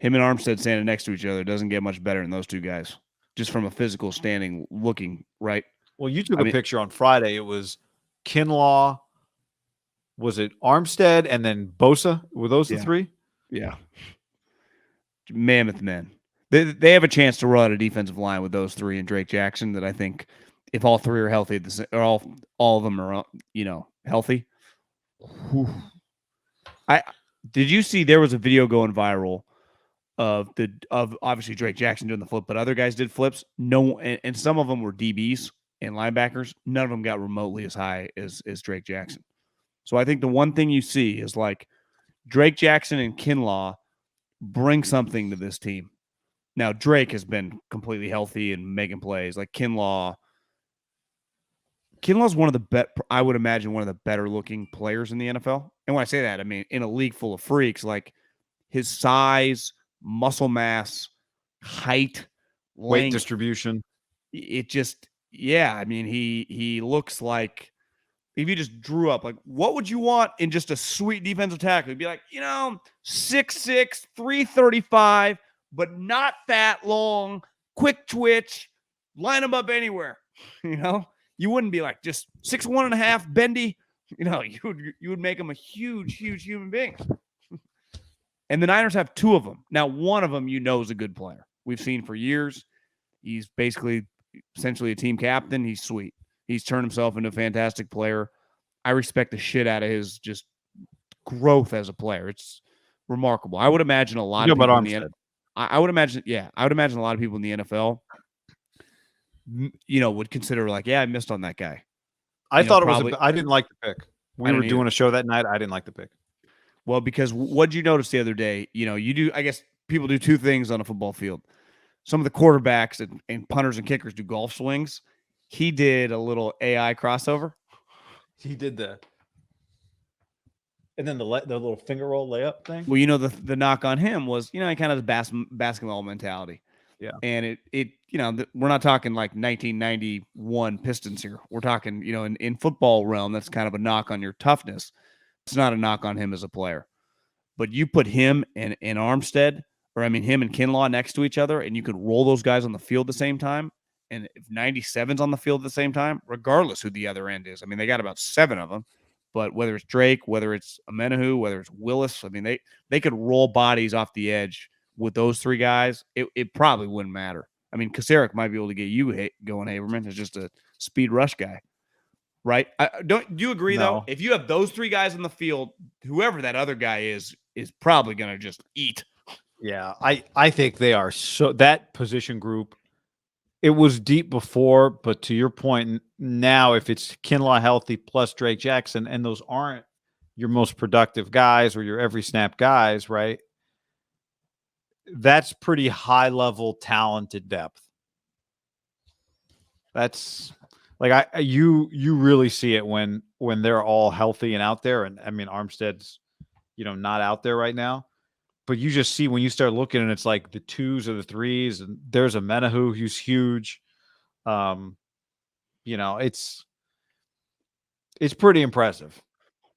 him and Armstead standing next to each other doesn't get much better than those two guys, just from a physical standing looking, right? Well, you took I a mean, picture on Friday. It was Kinlaw, was it Armstead, and then Bosa? Were those the yeah, three? yeah, mammoth men. They have a chance to run a defensive line with those three and Drake Jackson that I think if all three are healthy, or all of them are healthy. Whew. I did you see there was a video going viral of obviously Drake Jackson doing the flip, but other guys did flips. No, and some of them were DBs and linebackers. None of them got remotely as high as Drake Jackson. So I think the one thing you see is like Drake Jackson and Kinlaw bring something to this team. Now Drake has been completely healthy and making plays. Like Kinlaw's one of the I would imagine one of the better looking players in the NFL. And when I say that, I mean in a league full of freaks, like his size, muscle mass, height, Weight length, distribution. it just, yeah. I mean, he looks like if you just drew up like what would you want in just a sweet defensive tackle? It'd be like, 6'6", 335, but not that long, quick twitch, line him up anywhere. You wouldn't be like just 6'1.5", bendy. You would make him a huge, huge human being. And the Niners have two of them. Now, one of them is a good player. We've seen for years. He's basically essentially a team captain. He's sweet. He's turned himself into a fantastic player. I respect the shit out of his just growth as a player. It's remarkable. I would imagine a lot of people in the I would imagine a lot of people in the NFL, would consider like, yeah, I missed on that guy. I thought I didn't like the pick. We were doing a show that night. I didn't like the pick. Well, because what did you notice the other day? You do, I guess people do two things on a football field. Some of the quarterbacks and punters and kickers do golf swings. He did a little AI crossover. He did that. And then the little finger roll layup thing. Well, the knock on him was, he kind of has basketball mentality. Yeah. And we're not talking like 1991 Pistons here. We're talking, in football realm, that's kind of a knock on your toughness. It's not a knock on him as a player. But you put him and Armstead, him and Kinlaw next to each other, and you could roll those guys on the field at the same time. And if 97's on the field at the same time, regardless who the other end is, they got about 7 of them. But whether it's Drake, whether it's Amenahu, whether it's Willis, they could roll bodies off the edge with those 3 guys. It probably wouldn't matter. Kasarik might be able to get you going, Haberman. It's just a speed rush guy. Right? Do you agree, though? If you have those 3 guys on the field, whoever that other guy is probably going to just eat. Yeah, I think they are that position group. It was deep before, but to your point, now if it's Kinlaw healthy plus Drake Jackson, and those aren't your most productive guys or your every snap guys, right? That's pretty high level talented depth. That's like you really see it when they're all healthy and out there. And Armstead's, not out there right now. But you just see when you start looking and it's like the 2s or the 3s, and there's a Amenahu who's huge. It's pretty impressive.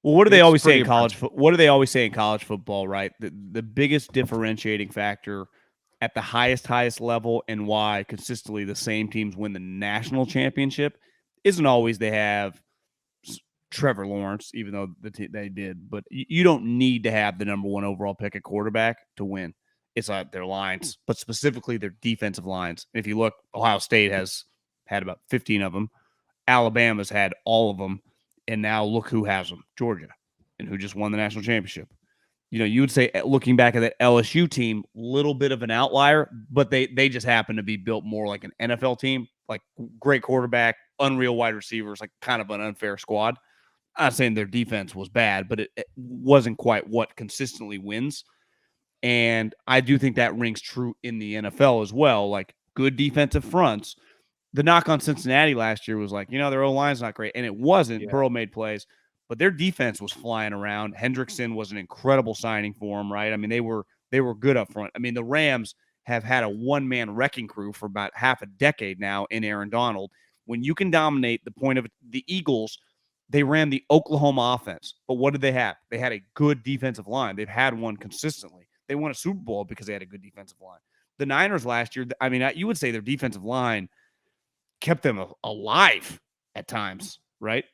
Well, what do they always say in college? What do they always say in college football? Right, the biggest differentiating factor at the highest level, and why consistently the same teams win the national championship, isn't always they have Trevor Lawrence, even though they did. But you don't need to have the number 1 overall pick at quarterback to win. It's their lines, but specifically their defensive lines. If you look, Ohio State has had about 15 of them. Alabama's had all of them. And now look who has them, Georgia, and who just won the national championship. You would say, looking back at that LSU team, little bit of an outlier, but they just happen to be built more like an NFL team, like great quarterback, unreal wide receivers, like kind of an unfair squad. I'm not saying their defense was bad, but it wasn't quite what consistently wins. And I do think that rings true in the NFL as well. Like good defensive fronts. The knock on Cincinnati last year was like, their O-line's not great. And it wasn't. Yeah. Burrow made plays, but their defense was flying around. Hendrickson was an incredible signing for them, right? They were good up front. The Rams have had a one-man wrecking crew for about half a decade now in Aaron Donald. When you can dominate the point of it, the Eagles, they ran the Oklahoma offense. But what did they have? They had a good defensive line. They've had one consistently. They won a Super Bowl because they had a good defensive line. The Niners last year, I mean, you would say their defensive line kept them alive at times, right?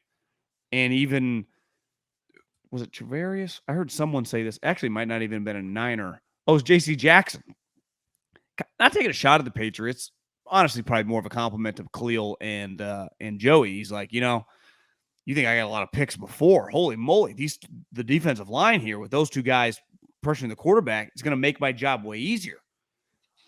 And even, was it Travarius? I heard someone say this. Actually, might not even have been a Niner. Oh, it was J.C. Jackson. Not taking a shot at the Patriots. Honestly, probably more of a compliment to Khalil and Joey. He's like, you think I got a lot of picks before? Holy moly! The defensive line here with those two guys pressuring the quarterback is going to make my job way easier.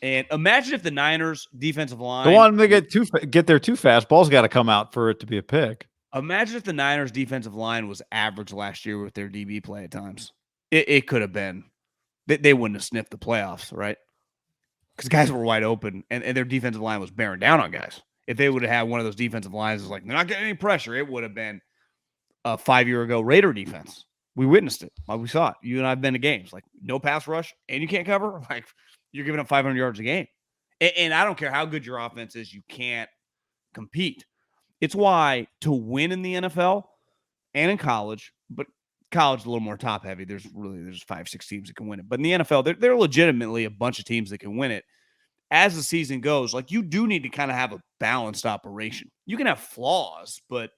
And imagine if the Niners defensive line, don't want them to get there too fast. Ball's got to come out for it to be a pick. Imagine if the Niners defensive line was average last year with their DB play at times. It could have been. They wouldn't have sniffed the playoffs, right? Because guys were wide open, and their defensive line was bearing down on guys. If they would have had one of those defensive lines that's like, they're not getting any pressure, it would have been a 5 year ago Raider defense. We witnessed it. We saw it. You and I have been to games. Like, no pass rush, and you can't cover. Like, you're giving up 500 yards a game. And I don't care how good your offense is, you can't compete. It's why to win in the NFL and in college, but college is a little more top heavy. There's 5-6 teams that can win it. But in the NFL, there are legitimately a bunch of teams that can win it. As the season goes, like, you do need to kind of have a balanced operation. You can have flaws, but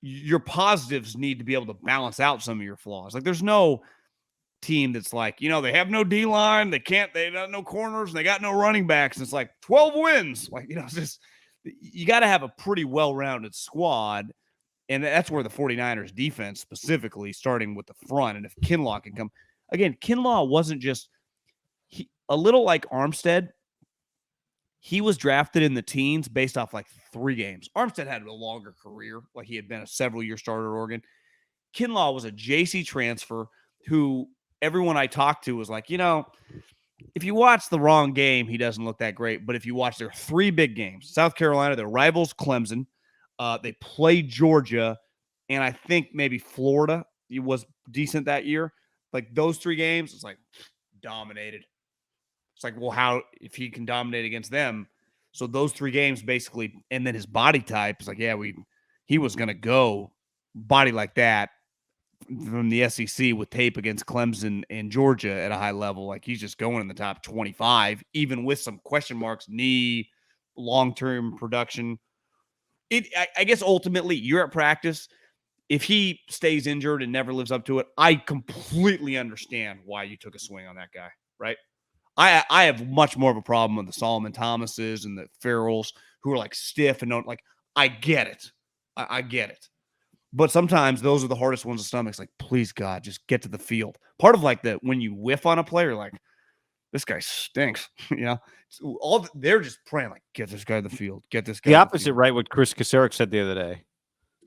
your positives need to be able to balance out some of your flaws. Like, there's no team that's like, they have no D-line, they got no corners, and they got no running backs, and it's like 12 wins. Like, it's just, you got to have a pretty well-rounded squad, and that's where the 49ers defense specifically, starting with the front, and if Kinlaw can come. Again, Kinlaw wasn't just a little like Armstead. He was drafted in the teens based off like 3 games. Armstead had a longer career, like he had been a several-year starter at Oregon. Kinlaw was a JC transfer who everyone I talked to was like, if you watch the wrong game, he doesn't look that great. But if you watch their 3 big games, South Carolina, their rivals, Clemson, they played Georgia, and I think maybe Florida was decent that year. Like, those 3 games, it's like dominated. It's like, well, how, if he can dominate against them? So those 3 games basically, and then his body type is like, he was going to go body like that from the SEC with tape against Clemson and Georgia at a high level. Like, he's just going in the top 25, even with some question marks, knee, long-term production. I guess ultimately you're at practice. If he stays injured and never lives up to it, I completely understand why you took a swing on that guy, right? I have much more of a problem with the Solomon Thomases and the Farrells who are like stiff and don't like, I get it. I get it. But sometimes those are the hardest ones to stomach. It's like, please, God, just get to the field. Part of like when you whiff on a player, like, this guy stinks. They're just praying, like, get this guy to the field. Get this guy. The opposite, right? What Chris Kasarik said the other day.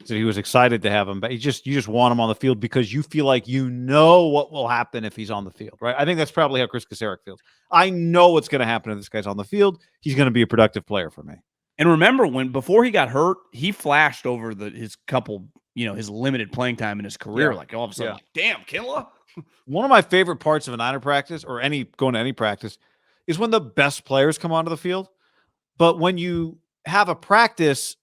So he was excited to have him, but you just want him on the field because you feel like what will happen if he's on the field, right? I think that's probably how Chris Kasarik feels. I know what's going to happen if this guy's on the field. He's going to be a productive player for me. And remember, before he got hurt, he flashed over his couple, his limited playing time in his career. Like, all of a sudden, like, damn, Kinlaw. One of my favorite parts of a Niner practice, or going to any practice, is when the best players come onto the field. But when you have a practice,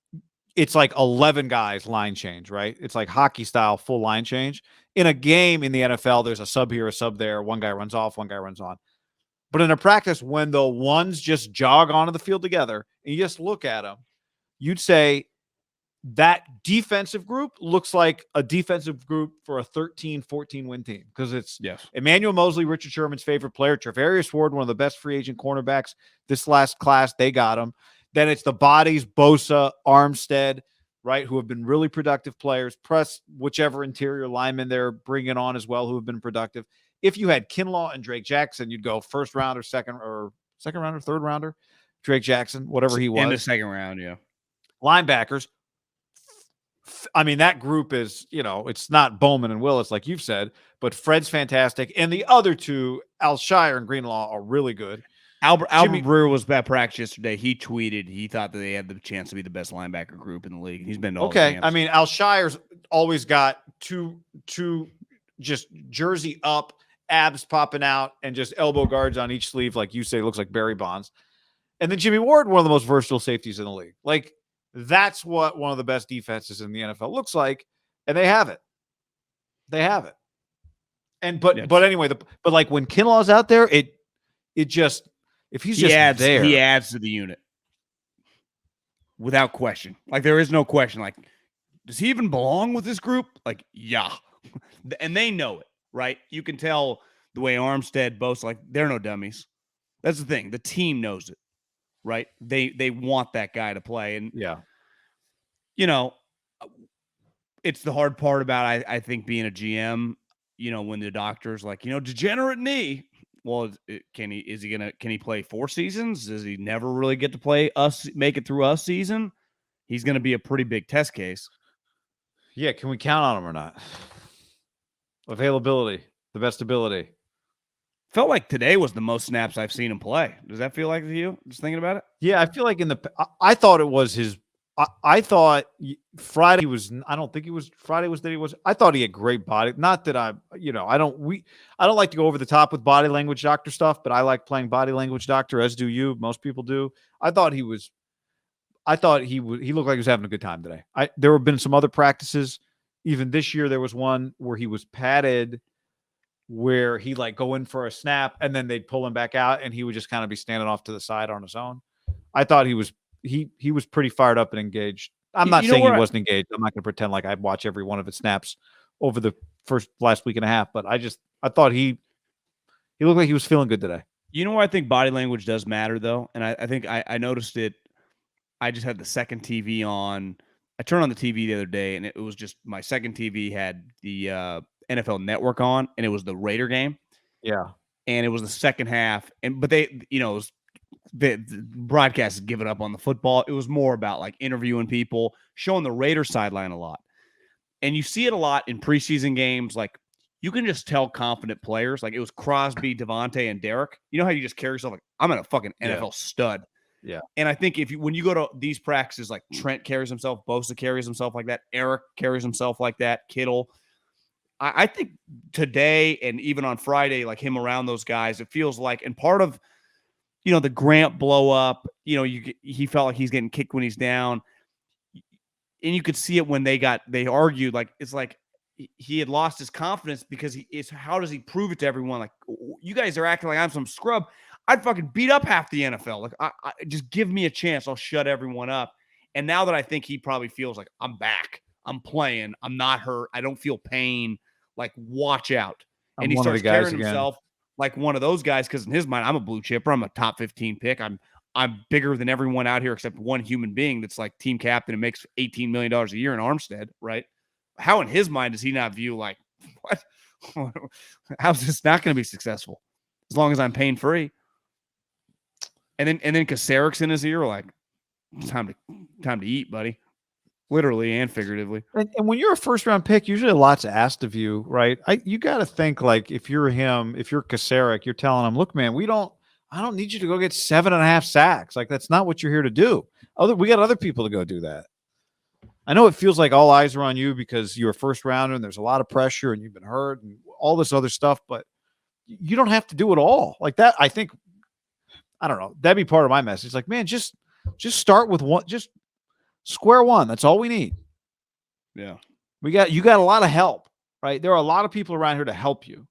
it's like 11 guys line change, right? It's like hockey style, full line change. In a game in the NFL, there's a sub here, a sub there. One guy runs off, one guy runs on. But in a practice, when the ones just jog onto the field together and you just look at them, you'd say that defensive group looks like a defensive group for a 13-14 win team, because it's Emmanuel Mosley, Richard Sherman's favorite player, Travarius Ward, one of the best free agent cornerbacks this last class. They got him. Then it's the bodies, Bosa, Armstead, right, who have been really productive players. Press whichever interior lineman they're bringing on as well, who have been productive. If you had Kinlaw and Drake Jackson, you'd go first rounder, second rounder, third rounder, Drake Jackson, whatever he was. In the second round, yeah. Linebackers. I mean, that group is, it's not Bowman and Willis, like you've said, but Fred's fantastic. And the other two, Alshire and Greenlaw, are really good. Albert Brewer was at practice yesterday. He tweeted he thought that they had the chance to be the best linebacker group in the league. He's been to all the camps. I mean, Alshire's always got two just jersey up, abs popping out, and just elbow guards on each sleeve, like you say, looks like Barry Bonds. And then Jimmy Ward, one of the most versatile safeties in the league. Like, that's what one of the best defenses in the NFL looks like, and they have it. They have it. And but anyway, but like when Kinlaw's out there, it just if he's just there, he adds to the unit without question. Like there is no question. Like, does he even belong with this group? Like, yeah, and they know it, right? You can tell the way Armstead boasts. Like they're no dummies. That's the thing. The team knows it, right? They want that guy to play, and you know, it's the hard part about I think being a GM. You know, when the doctor's like, degenerate knee. Well, can he play 4 seasons? Does he never really get to make it through a season? He's going to be a pretty big test case. Yeah, can we count on him or not? Availability, the best ability. Felt like today was the most snaps I've seen him play. Does that feel like to you? Just thinking about it? Yeah, I feel like I thought it was his. I thought Friday was. I don't think he was. Friday was that he was. I thought he had great body. Not that I don't like to go over the top with body language doctor stuff, but I like playing body language doctor, as do you. Most people do. I thought he was. I thought he looked like he was having a good time today. There have been some other practices. Even this year, there was one where he was padded, where he like go in for a snap and then they'd pull him back out, and he would just kind of be standing off to the side on his own. I thought he was pretty fired up and engaged. I'm not saying he wasn't engaged. I'm not going to pretend like I'd watch every one of his snaps over the last week and a half, but I thought he looked like he was feeling good today. You know where I think body language does matter though, and I think I noticed it. I just had the second TV on. I turned on the TV the other day, and it was just my second TV had the NFL Network on, and it was the Raider game. Yeah, and it was the second half, but they, the broadcast is giving up on the football. It was more about like interviewing people, showing the Raider sideline a lot. And you see it a lot in preseason games. Like you can just tell confident players, like it was Crosby, Devontae, and Derek. You know how you just carry yourself like, I'm a fucking NFL stud. Yeah. And I think when you go to these practices, like Trent carries himself, Bosa carries himself like that, Eric carries himself like that, Kittle. I think today and even on Friday, like him around those guys, it feels like, and part of, the Grant blow up, he felt like he's getting kicked when he's down. And you could see it when they argued, like, it's like he had lost his confidence because how does he prove it to everyone? Like, you guys are acting like I'm some scrub. I'd fucking beat up half the NFL. Like, I just give me a chance. I'll shut everyone up. And now that I think he probably feels like I'm back, I'm playing, I'm not hurt, I don't feel pain. Like, watch out. And he starts carrying himself like one of those guys, because in his mind, I'm a blue chipper. I'm a top 15 pick. I'm bigger than everyone out here except one human being that's like team captain and makes $18 million a year in Armstead, right? How in his mind does he not view like, what? How's this not going to be successful? As long as I'm pain free. And then Kasarik's in his ear, like, time to eat, buddy. Literally and figuratively. And when you're a first round pick, usually a lot's asked of you, right? You got to think like if you're him, if you're Kasarik, you're telling him, look, man, I don't need you to go get 7.5 sacks. Like that's not what you're here to do. We got other people to go do that. I know it feels like all eyes are on you because you're a first rounder and there's a lot of pressure and you've been hurt and all this other stuff, but you don't have to do it all like that. I think, I don't know. That'd be part of my message. Like, man, just start with one, just square one. That's all we need. Yeah. You got a lot of help, right? There are a lot of people around here to help you.